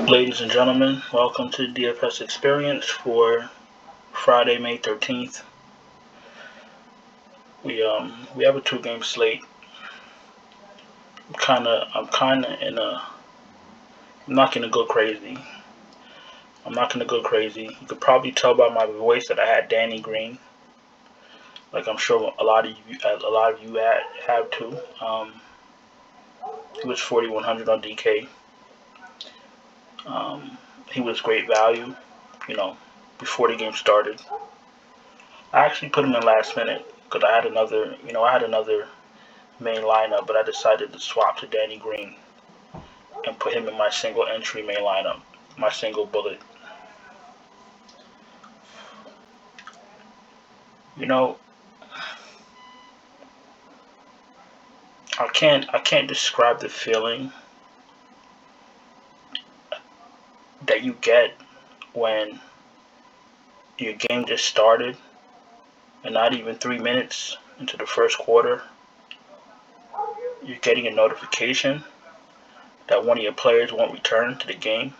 Ladies and gentlemen, welcome to the DFS experience for Friday, May 13th. We have a two-game slate. I'm not gonna go crazy. You could probably tell by my voice that I had Danny Green, like I'm sure a lot of you have too. He was 4,100 on DK. He was great value, before the game started. I actually put him in last minute because I had another main lineup, but I decided to swap to Danny Green and put him in my single entry main lineup, my single bullet. I can't describe the feeling that you get when your game just started and not even 3 minutes into the first quarter, you're getting a notification that one of your players won't return to the game.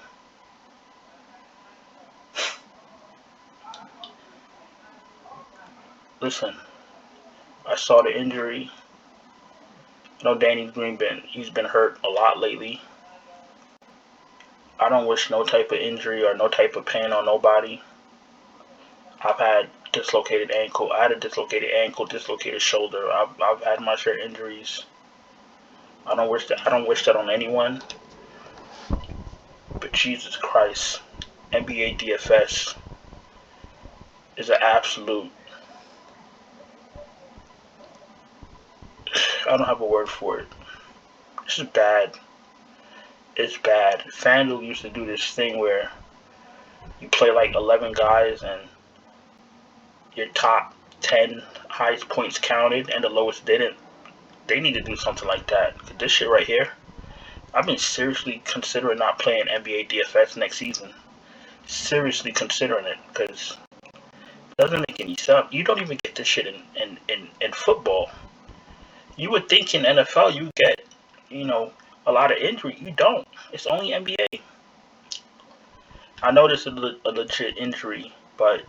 Listen, I saw the injury. Danny Green he's been hurt a lot lately. I don't wish no type of injury or no type of pain on nobody. I've had dislocated ankle. I had a dislocated ankle, dislocated shoulder. I've had my share of injuries. I don't wish that on anyone. But Jesus Christ, NBA DFS is an absolute. I don't have a word for it. This is bad. It's bad. FANDUEL used to do this thing where you play like 11 guys and your top 10 highest points counted and the lowest didn't. They need to do something like that. This shit right here, I've been seriously considering not playing NBA DFS next season. Seriously considering it because it doesn't make any sense. You don't even get this shit in football. You would think in NFL you get, a lot of injury. You don't. It's only NBA. I know this is a legit injury, but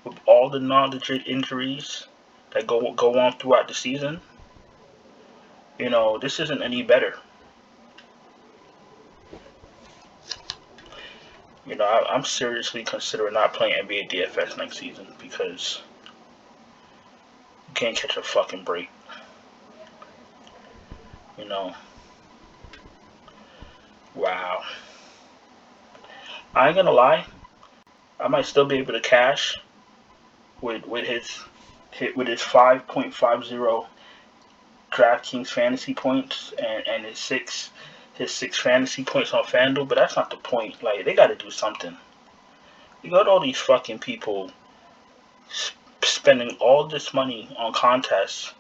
with all the non-legit injuries that go on throughout the season, this isn't any better. I'm seriously considering not playing NBA DFS next season because you can't catch a fucking break. Wow. I ain't gonna lie. I might still be able to cash with his 5.50 DraftKings fantasy points and his six fantasy points on FanDuel, but that's not the point. Like, they got to do something. You got all these fucking people spending all this money on contests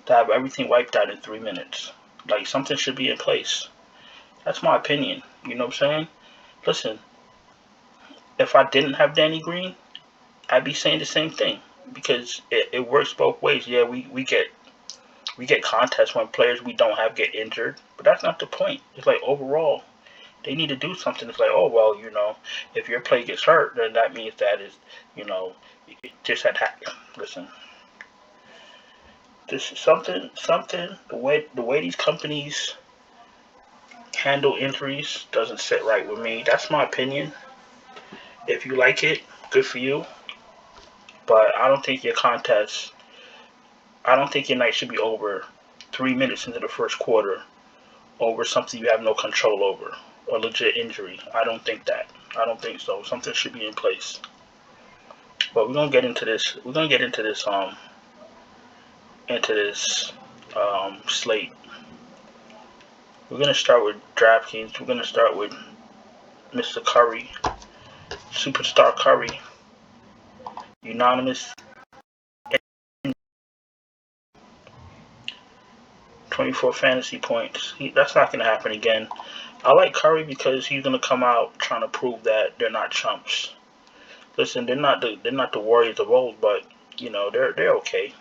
to have everything wiped out in 3 minutes. Like, something should be in place. That's my opinion. You know what I'm saying? Listen, if I didn't have Danny Green, I'd be saying the same thing because it works both ways. Yeah, we get contests when players we don't have get injured, but that's not the point. It's like overall, they need to do something. It's like, oh well, if your play gets hurt, then that means that is, it just had happened. Listen, this is something. The way these companies handle injuries doesn't sit right with me. That's my opinion. If you like it, good for you. But I don't think your night should be over 3 minutes into the first quarter over something you have no control over, or legit injury. I don't think so. Something should be in place. But we're gonna get into this. We're gonna get into this slate. We're gonna start with DraftKings. We're gonna start with Mr. Curry, Superstar Curry, unanimous 24 fantasy points. That's not gonna happen again. I like Curry because he's gonna come out trying to prove that they're not chumps. Listen, they're not the Warriors of old, but they're okay.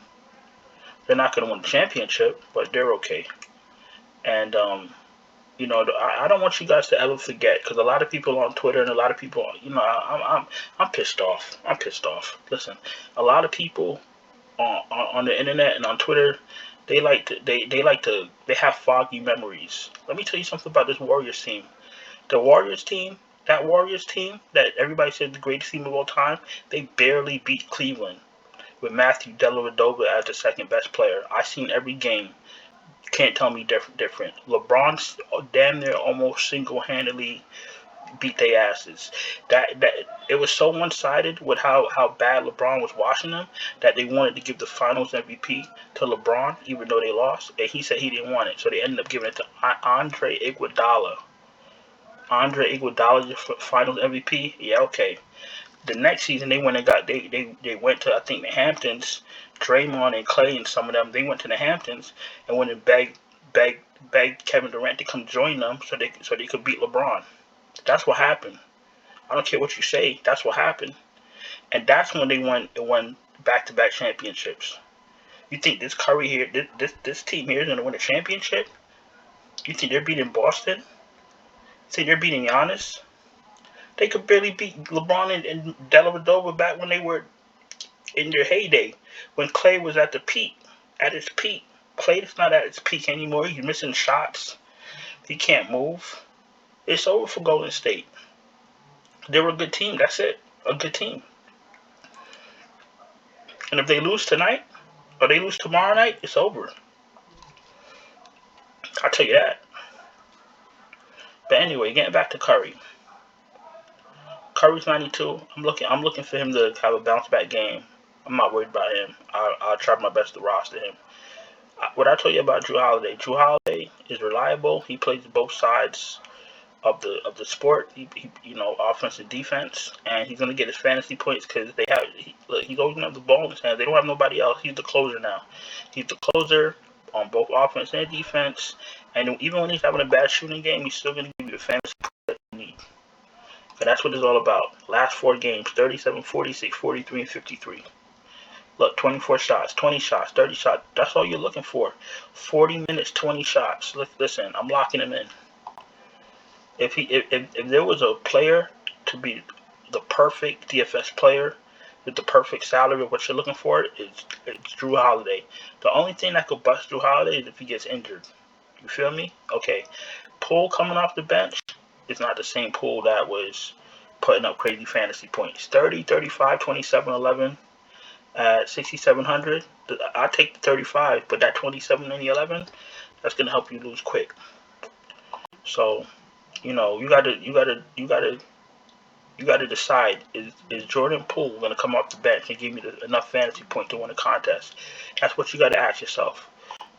They're not gonna win the championship, but they're okay. And I don't want you guys to ever forget, because a lot of people on Twitter and a lot of people, I'm pissed off. I'm pissed off. Listen, a lot of people on the internet and on Twitter, they have foggy memories. Let me tell you something about this Warriors team. The Warriors team, that Warriors team that everybody said the greatest team of all time, they barely beat Cleveland with Matthew Dellavedova as the second best player. I seen every game. Can't tell me different. LeBron's damn near almost single-handedly beat their asses. That it was so one-sided with how bad LeBron was washing them that they wanted to give the Finals MVP to LeBron, even though they lost, and he said he didn't want it, so they ended up giving it to Andre Iguodala. Andre Iguodala, your Finals MVP. Yeah, okay. The next season they went and got they went to, I think, the Hamptons. Draymond and Clay and some of them, they went to the Hamptons and went and begged Kevin Durant to come join them so they could beat LeBron. That's what happened. I don't care what you say. That's what happened. And that's when they won back-to-back championships. You think this Curry here, this team here is going to win a championship? You think they're beating Boston? You think they're beating Giannis? They could barely beat LeBron and Dellavedova back when they were in their heyday, when Clay was at his peak. Clay's not at his peak anymore. He's missing shots. He can't move. It's over for Golden State. They were a good team. That's it. A good team. And if they lose tonight, or they lose tomorrow night, it's over. I'll tell you that. But anyway, getting back to Curry. Curry's 92. I'm looking for him to have a bounce back game. I'm not worried about him. I'll try my best to roster him. What I told you about Jrue Holiday is reliable. He plays both sides of the sport. He offense and defense, and he's gonna get his fantasy points because he's always gonna have the ball in his hands. They don't have nobody else. He's the closer now. He's the closer on both offense and defense. And even when he's having a bad shooting game, he's still gonna give you the fantasy points that you need. And that's what it's all about. Last 4 games: 37, 46, 43, and 53. Look, 24 shots, 20 shots, 30 shots. That's all you're looking for. 40 minutes, 20 shots. Listen, I'm locking him in. If there was a player to be the perfect DFS player with the perfect salary of what you're looking for, it's Jrue Holiday. The only thing that could bust Jrue Holiday is if he gets injured. You feel me? Okay. Poole coming off the bench is not the same Poole that was putting up crazy fantasy points. 30, 35, 27, 11. At 6,700, I take the 35, but that 27 and the 11, that's gonna help you lose quick. So, you gotta decide: is Jordan Poole gonna come off the bench and give me enough fantasy points to win a contest? That's what you gotta ask yourself.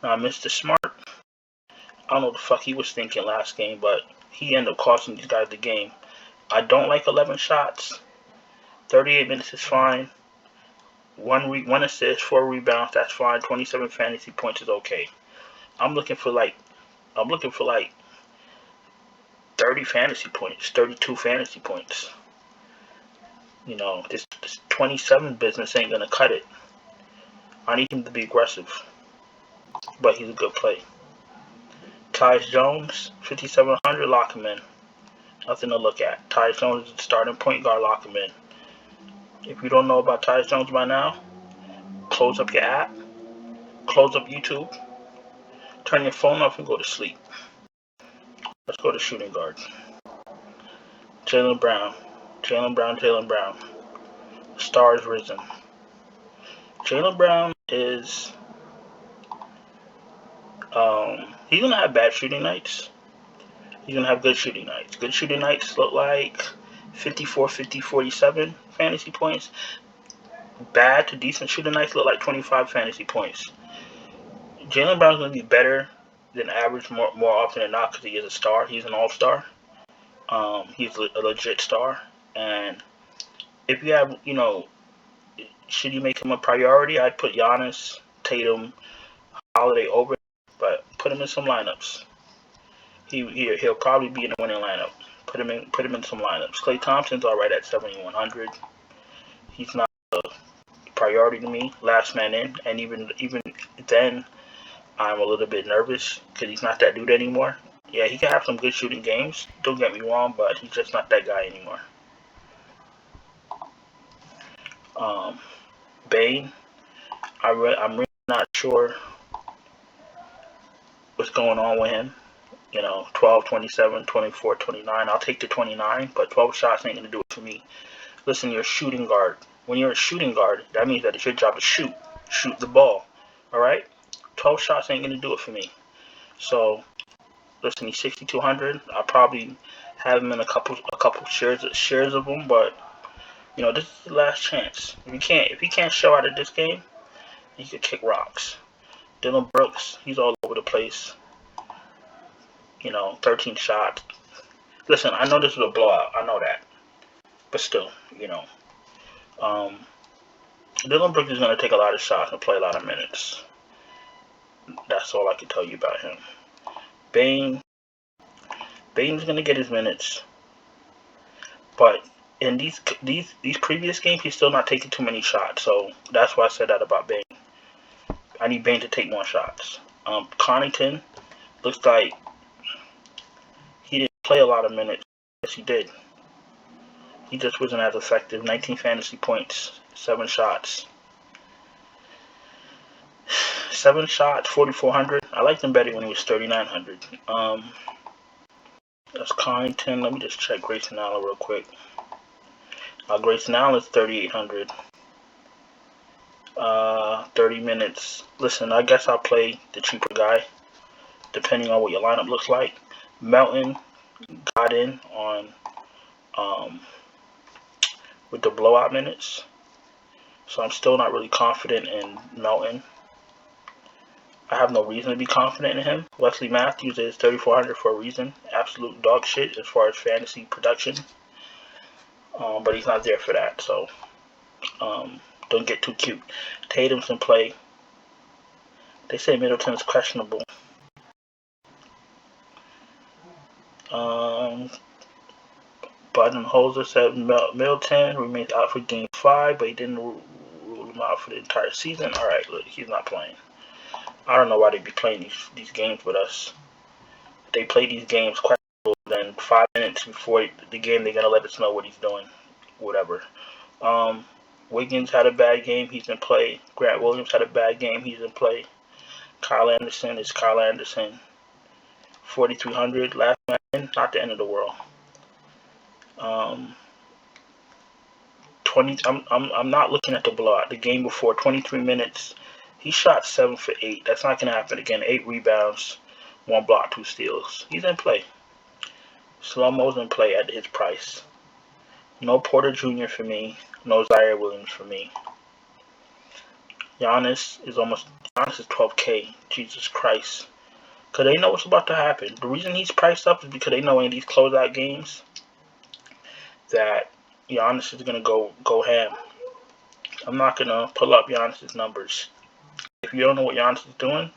Now, Mr. Smart, I don't know what the fuck he was thinking last game, but he ended up costing these guys the game. I don't like 11 shots. 38 minutes is fine. One assist, 4 rebounds, that's fine. 27 fantasy points is okay. I'm looking for like 30 fantasy points, 32 fantasy points. This 27 business ain't gonna cut it. I need him to be aggressive, but he's a good play. Tyus Jones, 5,700, lock him in. Nothing to look at. Tyus Jones is the starting point guard, lock him in. If you don't know about Tyus Jones by now, close up your app, close up YouTube, turn your phone off and go to sleep. Let's go to shooting guard. Jaylen Brown. Stars risen. Jaylen Brown is he's gonna have bad shooting nights. He's gonna have good shooting nights. Good shooting nights look like 54, 50, 47 fantasy points. Bad to decent shooting nights look like 25 fantasy points. Jaylen Brown's going to be better than average more often than not because he is a star. He's an all-star. He's a legit star. And if you have, should you make him a priority? I'd put Giannis, Tatum, Holiday over, but put him in some lineups. He'll probably be in the winning lineup. Put him in some lineups. Klay Thompson's all right at 7,100. He's not a priority to me. Last man in, and even then, I'm a little bit nervous because he's not that dude anymore. Yeah, he can have some good shooting games. Don't get me wrong, but he's just not that guy anymore. Bane, I'm really not sure what's going on with him. 12, 27, 24, 29. I'll take the 29, but 12 shots ain't going to do it for me. Listen, you're a shooting guard. When you're a shooting guard, that means that it's your job to shoot. Shoot the ball. Alright? 12 shots ain't going to do it for me. So, listen, he's 6,200. I'll probably have him in a couple shares of them, but this is the last chance. If he can't show out of this game, he could kick rocks. Dylan Brooks, he's all over the place. 13 shots. Listen, I know this is a blowout. I know that. But still, Dylan Brooks is going to take a lot of shots and play a lot of minutes. That's all I can tell you about him. Bane's going to get his minutes. But in these previous games, he's still not taking too many shots. So that's why I said that about Bane. I need Bane to take more shots. Connaughton looks like he didn't play a lot of minutes. Yes, he did. He just wasn't as effective. 19 fantasy points, 7 shots. 7 shots, 4,400. I liked him better when he was 3,900. That's Connaughton. Let me just check Grayson Allen real quick. Grayson Allen is 3,800. 30 minutes. Listen, I guess I'll play the cheaper guy, depending on what your lineup looks like. Melton got in on with the blowout minutes, so I'm still not really confident in Melton. I have no reason to be confident in him. Wesley Matthews is 3,400 for a reason. Absolute dog shit as far as fantasy production, but he's not there for that, so don't get too cute. Tatum's in play. They say Middleton's questionable. Budenholzer said Middleton remains out for Game 5, but he didn't rule him out for the entire season. All right, look, he's not playing. I don't know why they be playing these games with us. They play these games questionable, then 5 minutes before the game, they're gonna let us know what he's doing. Whatever. Wiggins had a bad game. He's in play. Grant Williams had a bad game. He's in play. Kyle Anderson is Kyle Anderson. 4,300 last man. Not the end of the world. 20. I'm not looking at the blowout. The game before, 23 minutes. He shot 7 for 8. That's not gonna happen again. 8 rebounds, 1 block, 2 steals. He's in play. Slow-mo's in play at his price. No Porter Jr. for me. No Zaire Williams for me. Giannis is 12K. Jesus Christ. Because they know what's about to happen. The reason he's priced up is because they know in these closeout games that Giannis is going to go ham. I'm not going to pull up Giannis' numbers. If you don't know what Giannis is doing,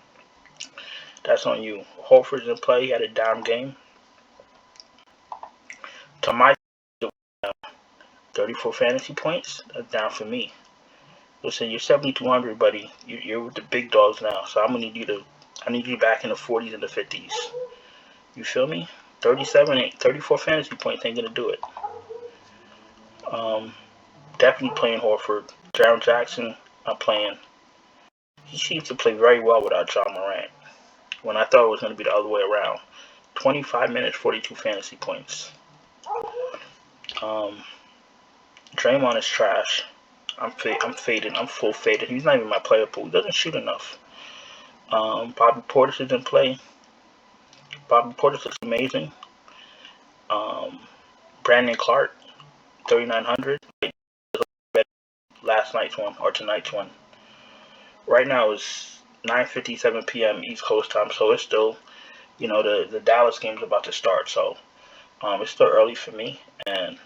that's on you. Horford's in play. He had a down game. To my 34 fantasy points, that's down for me. Listen, you're 7,200, buddy. You're with the big dogs now, so I need you back in the 40s and the 50s. You feel me? 34 fantasy points ain't gonna do it. Definitely playing Horford. Jaron Jackson, I'm playing. He seems to play very well without John Morant, when I thought it was gonna be the other way around. 25 minutes, 42 fantasy points. Draymond is trash. I'm faded. I'm full faded. He's not even my player pool. He doesn't shoot enough. Bobby Portis is in play. Bobby Portis looks amazing. Brandon Clark, 3,900. Last night's one or tonight's one. Right now is 9:57 p.m. East Coast time, so it's still, the Dallas game's about to start. So it's still early for me, and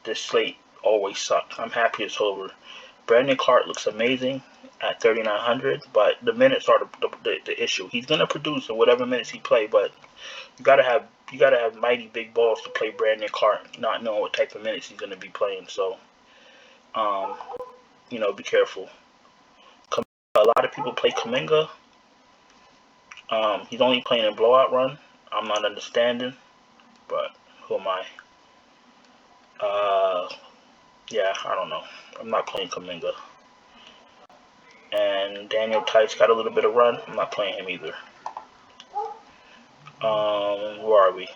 this slate always sucks. I'm happy it's over. Brandon Clark looks amazing at 3,900, but the minutes are the issue. He's gonna produce in whatever minutes he play, but you gotta have mighty big balls to play Brandon Clark, not knowing what type of minutes he's gonna be playing. So, be careful. A lot of people play Kuminga. He's only playing in blowout run. I'm not understanding, but who am I? Yeah, I don't know. I'm not playing Kuminga. And Daniel Tice got a little bit of run. I'm not playing him either. Where are we?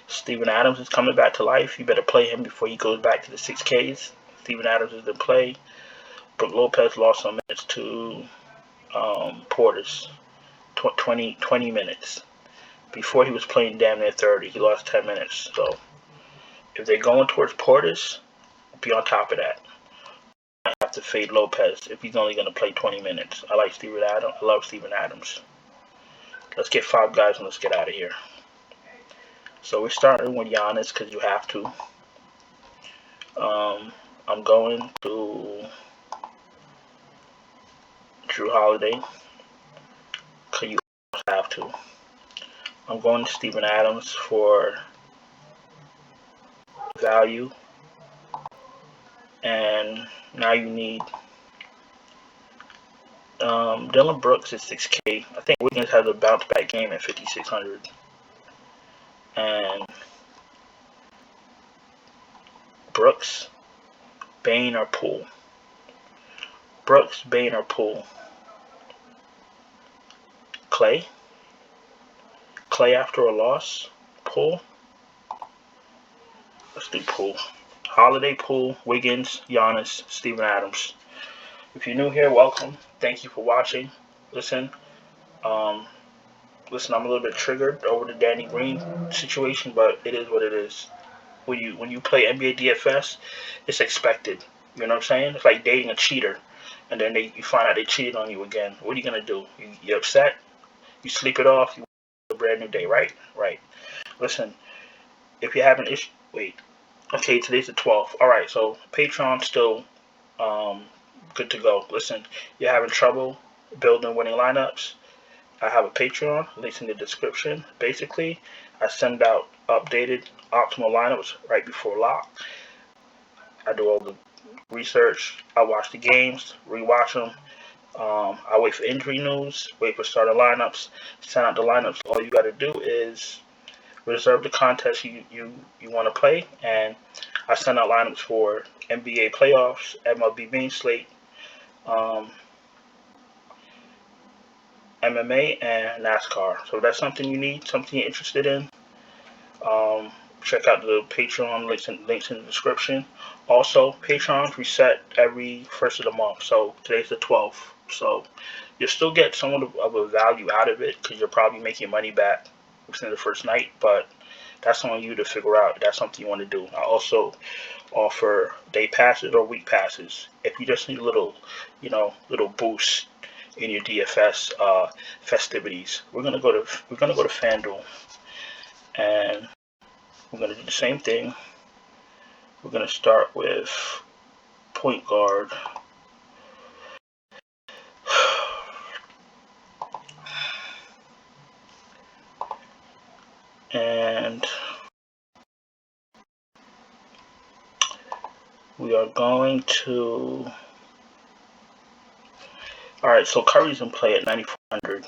Steven Adams is coming back to life. You better play him before he goes back to the 6Ks. Steven Adams is in play. Brook Lopez lost some minutes to Portis. 20 minutes. Before he was playing damn near 30. He lost 10 minutes. So if they're going towards Portis, be on top of that. I have to fade Lopez if he's only going to play 20 minutes. I like Steven Adams. I love Steven Adams. Let's get 5 guys and let's get out of here. So we're starting with Giannis because you have to. I'm going to Drew Holiday because you have to. I'm going to Steven Adams for value. And now you need Dillon Brooks is 6K. I think Wiggins has a bounce back game at 5,600. And Brooks, Bane, or Poole. Brooks, Bane, or Poole. Clay. Clay after a loss. Poole. Let's do Poole. Holiday, Poole, Wiggins, Giannis, Steven Adams. If you're new here, welcome. Thank you for watching. Listen, I'm a little bit triggered over the Danny Green situation, but it is what it is. When you play NBA DFS, it's expected. You know what I'm saying? It's like dating a cheater, and then you find out they cheated on you again. What are you gonna do? You upset? You sleep it off? You a brand new day, right? Right. Listen, if you have an issue, wait. Okay, today's the 12th. All right, so Patreon still good to go. Listen, you're having trouble building winning lineups. I have a Patreon, links in the description. Basically, I send out updated optimal lineups right before lock. I do all the research. I watch the games, rewatch them. I wait for injury news, wait for starter lineups, send out the lineups. All you got to do is reserve the contest you want to play, and I send out lineups for NBA playoffs, MLB main slate, MMA, and NASCAR. So if that's something you need, something you're interested in, check out the Patreon links in the description. Also, Patreons reset every first of the month. So today's the 12th. So you'll still get somewhat of a value out of it because you're probably making money back within the first night. But that's on you to figure out if that's something you want to do. I also offer day passes or week passes if you just need a little boost in your DFS festivities. We're gonna go to FanDuel, and we're gonna do the same thing. We're gonna start with point guard. And we are going to. Alright, so Curry's in play at 9,400.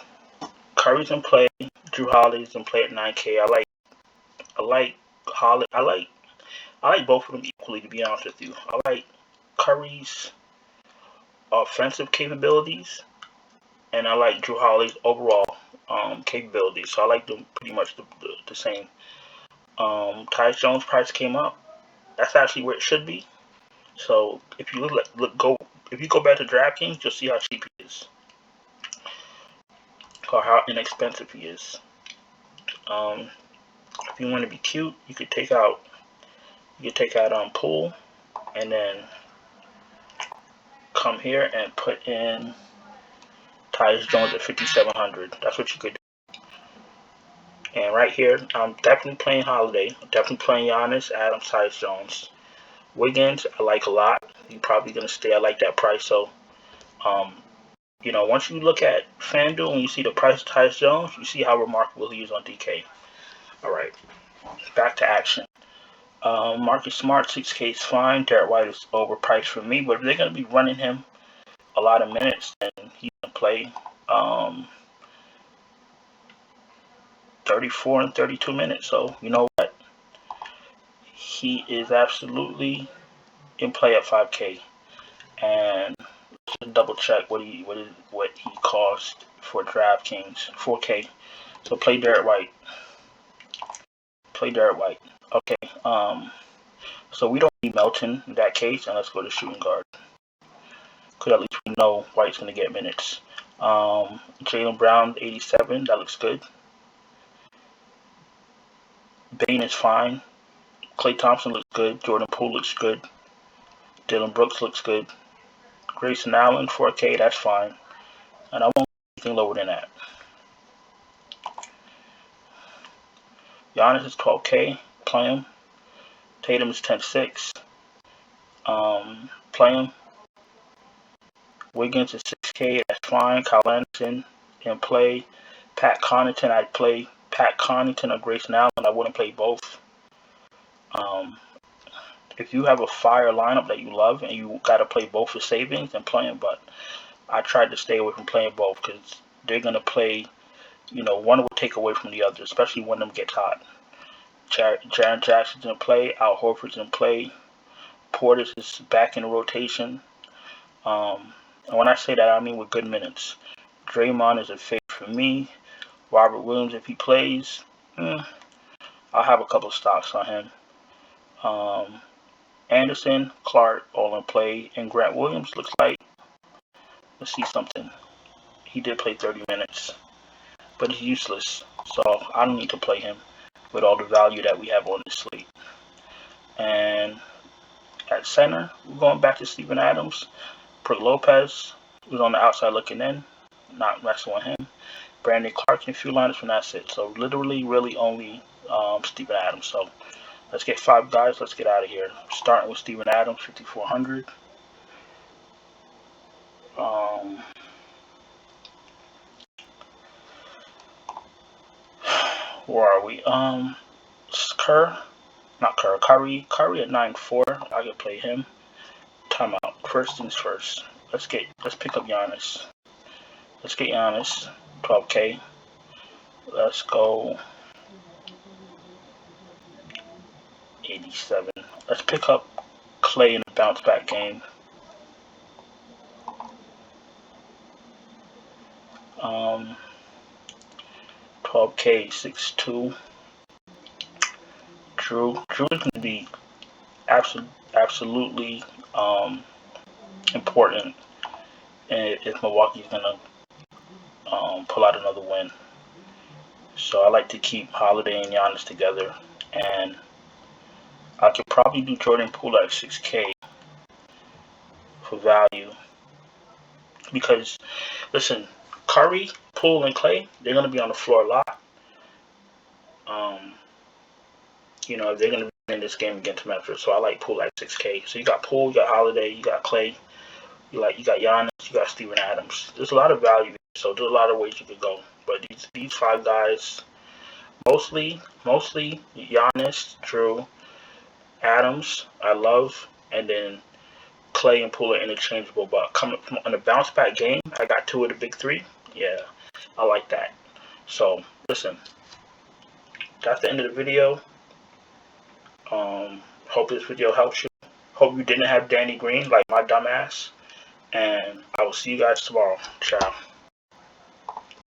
Curry's in play. Drew Holiday's in play at 9K. I like Holiday. I like both of them equally, to be honest with you. I like Curry's offensive capabilities, and I like Drew Holiday's overall capabilities. So I like them pretty much the same. Tyus Jones' price came up. That's actually where it should be. So if you if you go back to DraftKings, you'll see how cheap he is, or how inexpensive he is. If you want to be cute, you could take out Poole, and then come here and put in Tyus Jones at 5,700. That's what you could do. And right here, I'm definitely playing Holiday. I'm definitely playing Giannis, Adams, Tyus Jones. Wiggins, I like a lot. He's probably going to stay. I like that price. So, once you look at FanDuel and you see the price of Tyus Jones, you see how remarkable he is on DK. All right, back to action. Marcus Smart, 6K is fine. Derek White is overpriced for me, but if they're going to be running him a lot of minutes, then he's going to play. 34 and 32 minutes. So you know what? He is absolutely in play at 5K. And let's just double check what he cost for DraftKings. 4K. So play Derek White. Play Derek White. Okay. So we don't need Melton in that case, and let's go to shooting guard. Because at least we know White's going to get minutes. Jaylen Brown, 87. That looks good. Bane is fine. Klay Thompson looks good. Jordan Poole looks good. Dylan Brooks looks good. Grayson Allen, 4K. That's fine. And I won't go anything lower than that. Giannis is 12K. Play him. Tatum is 10.6. Play him. Wiggins is 6K. That's fine. Kyle Anderson can play. Pat Connaughton, I'd play Pat Connaughton or Grayson Allen. I wouldn't play both. If you have a fire lineup that you love and you got to play both for savings, then play them. But I tried to stay away from playing both because they're going to play, one will take away from the other, especially when them gets hot. Jaren Jackson's in play. Al Horford's in play. Portis is back in the rotation. And when I say that, I mean with good minutes. Draymond is a fave for me. Robert Williams, if he plays, I'll have a couple of stocks on him. Anderson, Clark, all in play. And Grant Williams looks like, let's see something. He did play 30 minutes, but he's useless. So I don't need to play him with all the value that we have on this slate. And at center, we're going back to Steven Adams. Brook Lopez, who's on the outside looking in, not messing with him. Brandon Clark and a few liners from that's it. So literally, really only Steven Adams. So let's get 5 guys. Let's get out of here. Starting with Steven Adams, 5,400. Where are we? Curry at 9.4. I can play him. Timeout. First things first. Let's pick up Giannis. Let's get Giannis. 12K. Let's go 87. Let's pick up Klay in the bounce back game. Um, 12K, 6'2". Drew is going to be absolutely important if Milwaukee's going to pull out another win. So I like to keep Holiday and Giannis together, and I could probably do Jordan Poole at 6K for value. Because, listen, Curry, Poole, and Klay, they're going to be on the floor a lot. They're going to be in this game against Memphis. So I like Poole at 6K. So you got Poole, you got Holiday, you got Klay, you got Giannis, you got Steven Adams. There's a lot of value. So there's a lot of ways you could go. But these 5 guys, mostly Giannis, Drew, Adams, I love, and then Klay and Poole are interchangeable. But coming from on a bounce back game, I got 2 of the big 3. Yeah, I like that. So listen, that's the end of the video. Hope this video helps you. Hope you didn't have Danny Green like my dumbass. And I will see you guys tomorrow. Ciao.